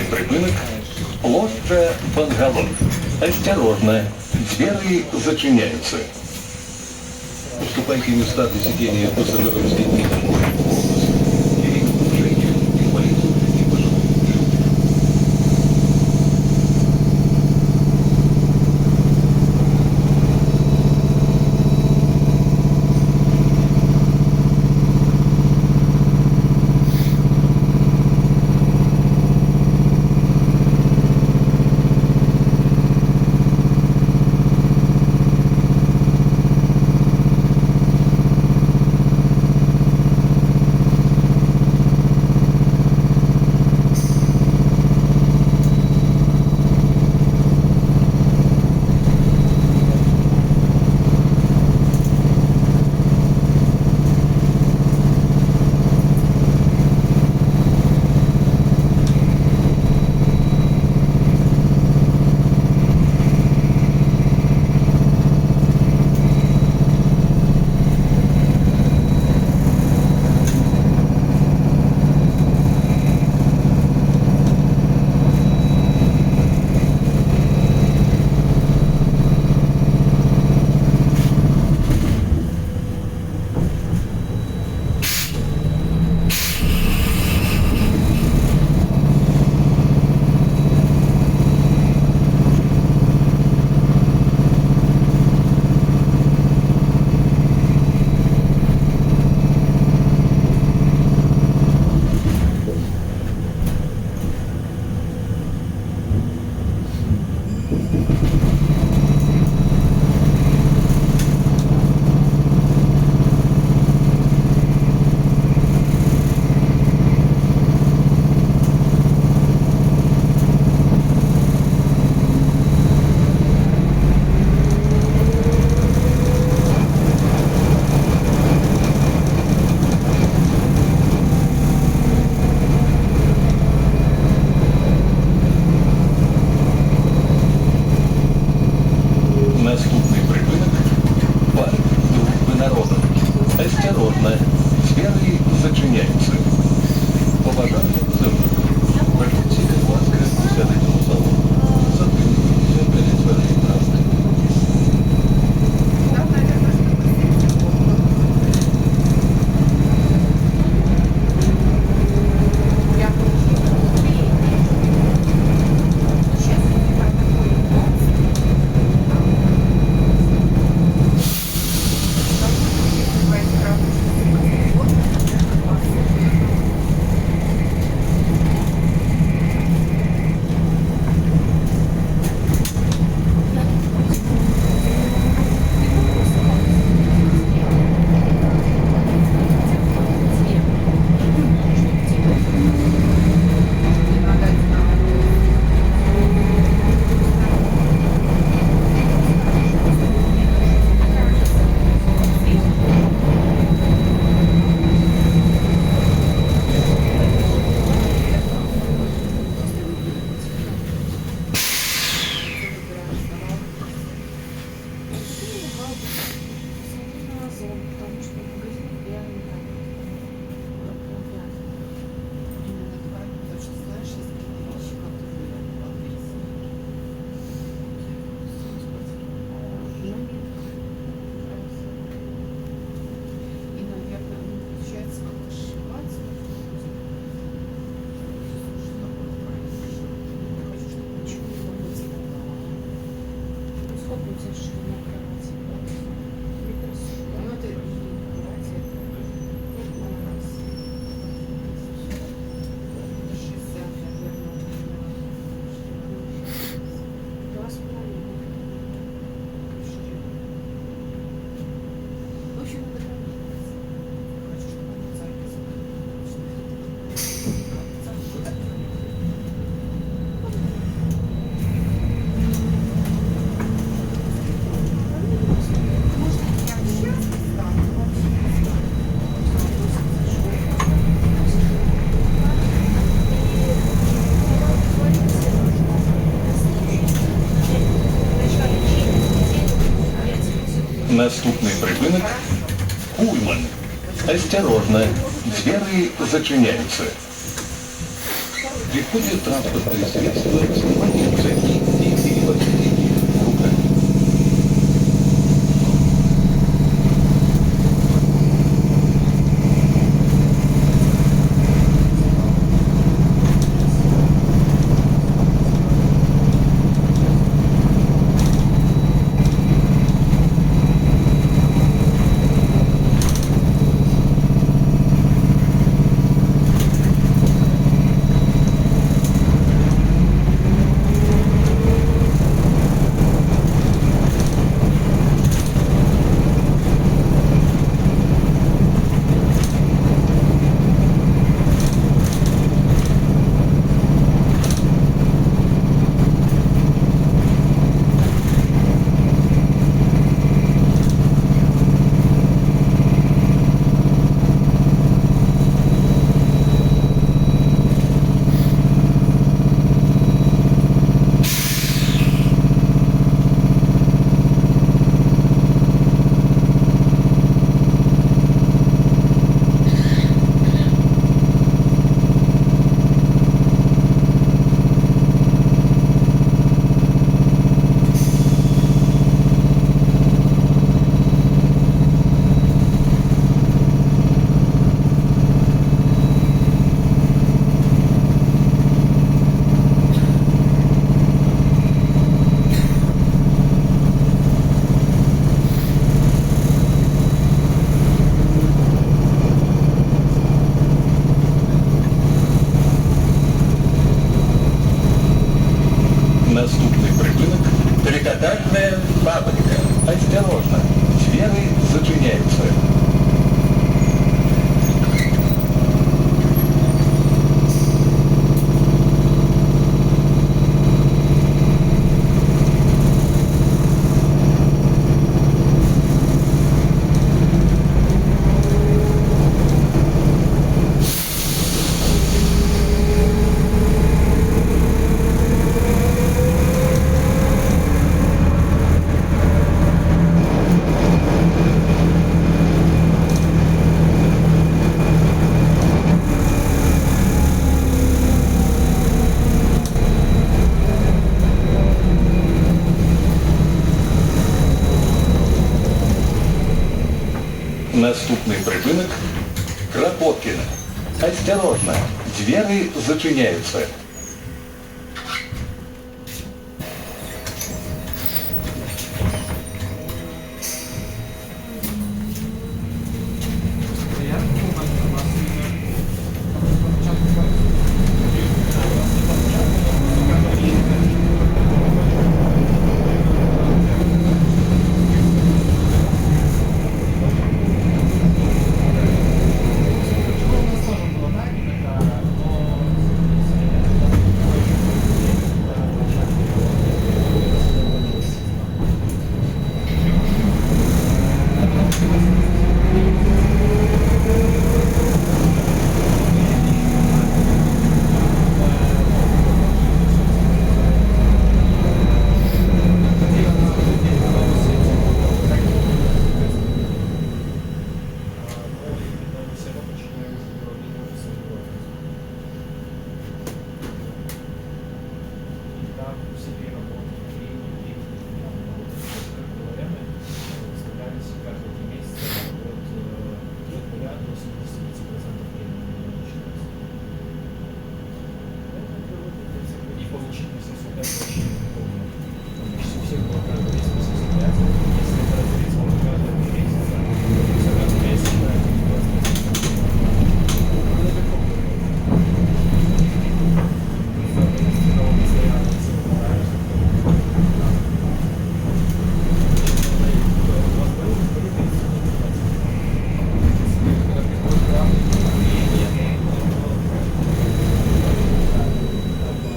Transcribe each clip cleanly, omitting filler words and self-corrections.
припинок. Площадь Бангалов. Осторожно, двери зачиняются. Уступайте места для сидения пассажиров с детьми. Наступний припинок – парк Дружби народу. Осторожно, двери зачиняются. Поважайте пассажиров. Проходите, будь ласка, сядайте у салону. Задвиньтеся перед своей транспортом. Наступний припинок – Пульман. Осторожно, двери зачиняются. При входе в транспортное средство снимайте рюкзаки и переводите их руками. Наступный припынок – трикотажная фабрика. Осторожно, двери зачиняются. Наступный припынок – Кропоткина. Осторожно, двери зачиняются.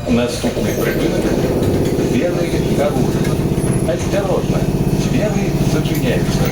Наступный припынок – Белый Карур. Осторожно, двери зачиняются.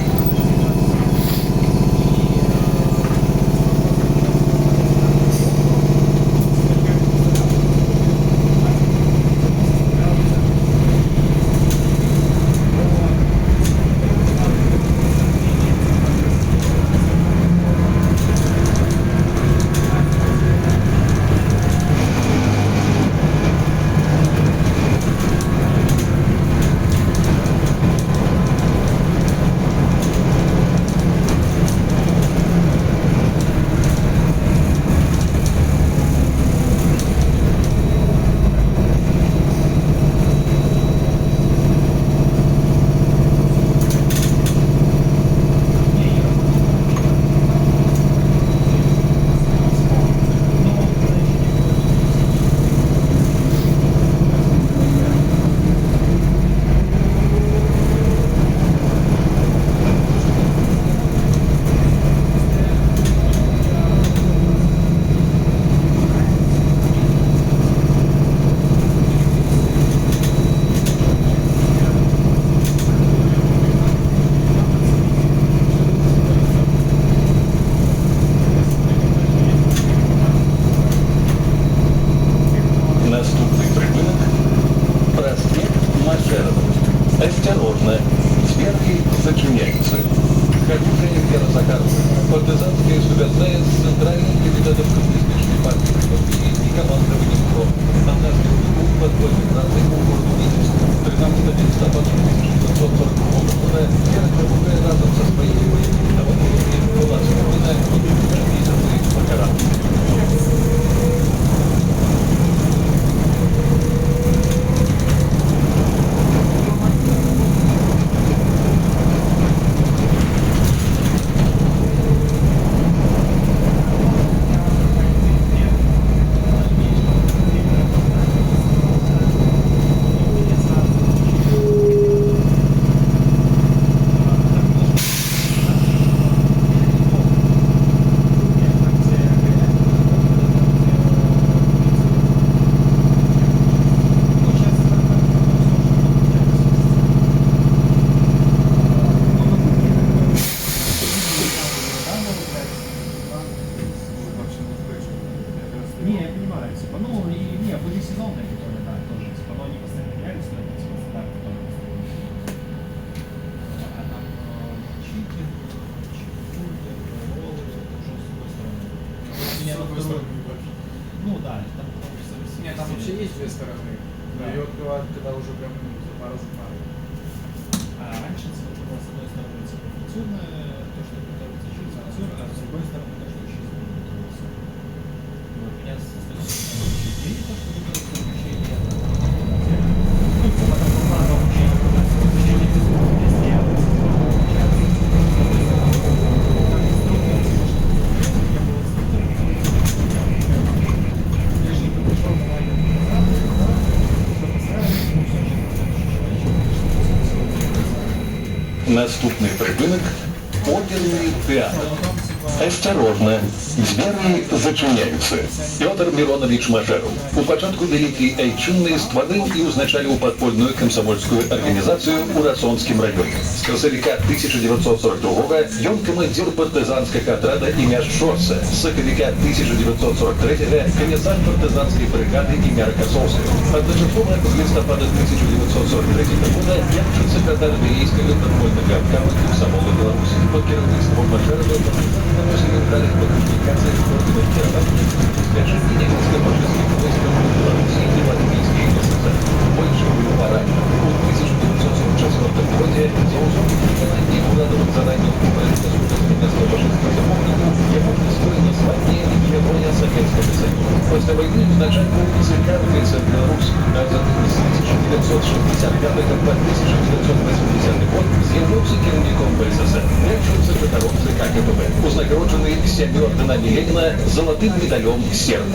Осторожно, двери зачиняются. Хорошая Вера Захаровна, партизанская связная с центральным комитетом коммунистической партии и командованием ФРО. Однажды в подпольной нации у города Минск 13 листопада 1940 года Вера Крымовая разом со своими боевыми товарищами была сформена и переписаны по Кораблю. Не, я понимаю, типа, ну, и, не, были сезонные, которые, да, тоже, типа, но они постоянно менялись, но это, типа, стандарты тоже постоянно. А там чики, чипургер, роллы, это уже с другой стороны. У меня на второй, ну, да, там, потому что... Нет, там вообще есть две стороны. Да. Ее открывают, когда уже прям за пара за парой. А раньше, типа, было с одной стороны, типа, фритюрное, то, что готовится через фритюр, а с другой стороны, то, что через готовится. Вот, меня с точки зрения идеи, то, что готовится обучение, это, ну, типа, там, плана обучения, обучение физкультуры, если я, там, инструктор, типа, что я был инструктором, я же не пришел на лагерь, что постараюсь, ну, все же, Наступний припинок – оперний театр. Осторожно, двері зачиняються. Петр Миронович Мажеров у початку Великой Айчинной створил и узначалил подпольную комсомольскую организацию у Росонском районе. С красовика 1942-го он командир партизанского отряда имя Шоссе, с соковика 1943-го комиссар партизанской бригады имя Рокоссовского. Одночасово с листопада 1943 года явный секретарь Верейского подпольного обкама комсомола Беларуси. Под керівництвом Мажерова наносили удары по коммуникации с органами кирования, спецживения фашистских войск Беларуси и Латвийской ССР. Больше были парами. В 1944 году за услуги выполнения урадовых заданий в государственном фашистском замовнику ему присвоено звание Героя Советского Союза. После войны изначально ЦК ВКСР Беларусь, а за 1965 по 1980 год з'явився керівником БССР. Першим секретарем ЦК КПБ. Узнагороджений 7 орденами Ленина золотым медалем «Серп».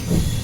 и